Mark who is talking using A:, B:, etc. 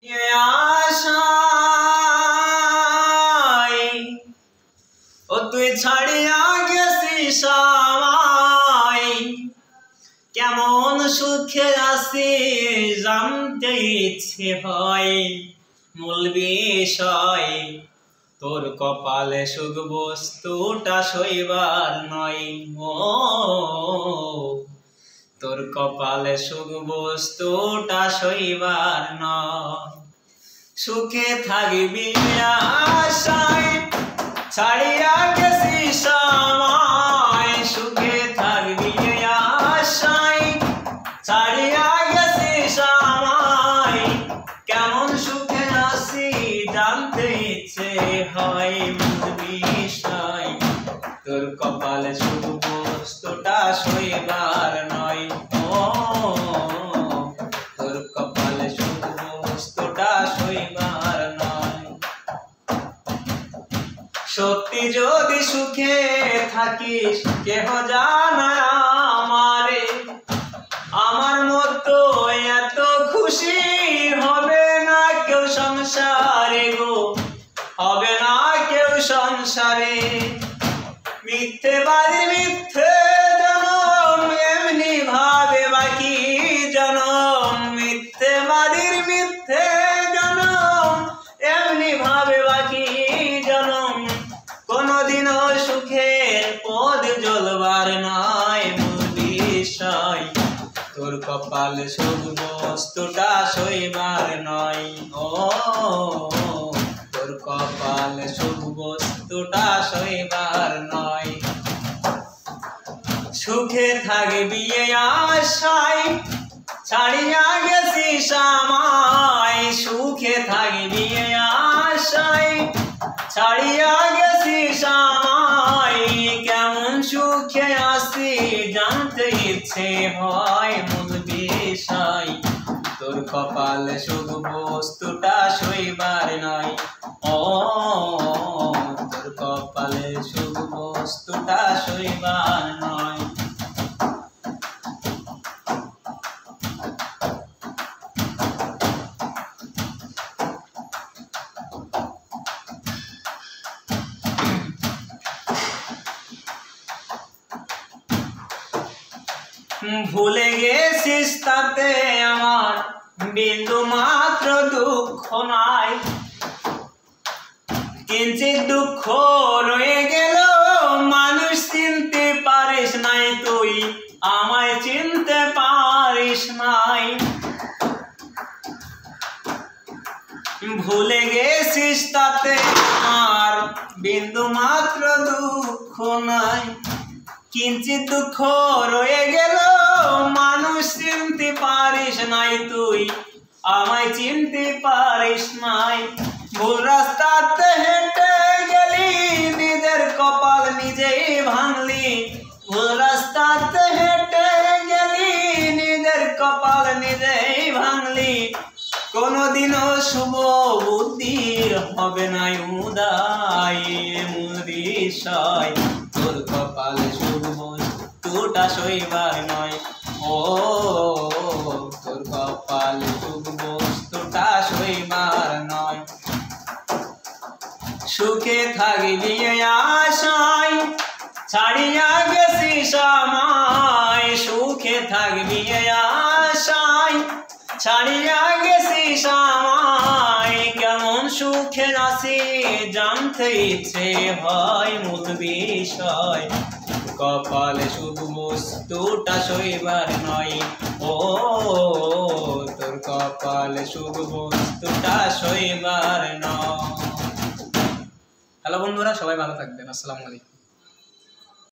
A: ও তুই ছাড়িয়া গেছিস আমায়, কেমন সুখে আছি জানতে ইচ্ছে হয়। মূল বিষয় তোর কপালে সুখ বস্তুটা সইবার নয়। ও তোর কপালে সুখ বস্তুটা সইবার নয়। সুখে থাকবি আশায় ছাড়িয়া গেছিস আমায়, সুখে থাকবি আশায় ছাড়িয়া গেছিস আমায়, কেমন সুখে আছি জানতে ইচ্ছে হয়। মূল বিষয় তোর কপালে সুখ বস্তুটা সইবার নয়। ও তোর কপালে সুখ বস্তুটা সইবার নয়। সত্যি যদি সুখে থাকিস কেহ জানা আমারে, আমার মতো এত খুশি হবে না কেউ সংসারে গো, হবে না কেউ সংসারে। মিথ্যেবাদী মিথ্যে জনম এমনি ভাবে বাকি জনম, মিথ্যেবাদীর মিথ্যে জনম এমনি ভাবে বাকি জনম। কোনদিনও সুখের পদ জ্বলবার নয়। মূল বিষয় তোর কপালে সুখ বস্তুটা সইবার নয়। ও তোর কপালে সুখ বস্তুটা সইবার নয়। সুখে থাকবি আশায় ছাড়িয়া গেছিস আমায়, সুখে থাকবি আশায় ছাড়িয়া গেছিস আমায়, কেমন সুখে আছি জানতে ইচ্ছে হয়। মূল বিষয় তোর কপালে সুখ বস্তুটা সইবার নয়। ও তোর কপালে সুখ বস্তুটা সইবার নয়। ভুলে গেছিস তাতে আমার বিন্দু মাত্র দুঃখ নাই, কিঞ্চিত দুঃখ রয়ে গেল মানুষ চিনতে পারিস নাই, তুই আমায় চিনতে পারিস নাই। ভুলে গেছিস তাতে আমার বিন্দু মাত্র দুঃখ নাই, কিঞ্চিত দুঃখ রয়ে গেল মানুষ চিনতে পারিস নাই, তুই আমায় চিনতে পারিস নাই। ভুল রাস্তাতে হেঁটে গেলি নিজের কপাল নিজেই ভাঙলি, ভুল রাস্তাতে হেঁটে গেলি নিজের কপাল নিজেই ভাঙলি। কোনদিনও শুভ বুদ্ধির হবে না উদয়। মূল বিষয় তোর কপালে শুভ বস্তুটা সইবার নয়। ও তোর কপালে শুভ বস্তুটা সইবার নয়। সুখে থাকবি আশায় ছাড়িয়া গেছিস আমায়, সুখে থাকবি আশায় ছাড়িয়া গেছিস আমায়, কেমন সুখে আছি জানতে ইচ্ছে হয়। মূল বিষয় কপালে সুখ বস্তুটা সইবার নয়। ও তোর কপালে সুখ বস্তুটা সইবার নয়। হ্যালো বন্ধুরা, সবাই ভালো থাকবেন। আসসালামু আলাইকুম।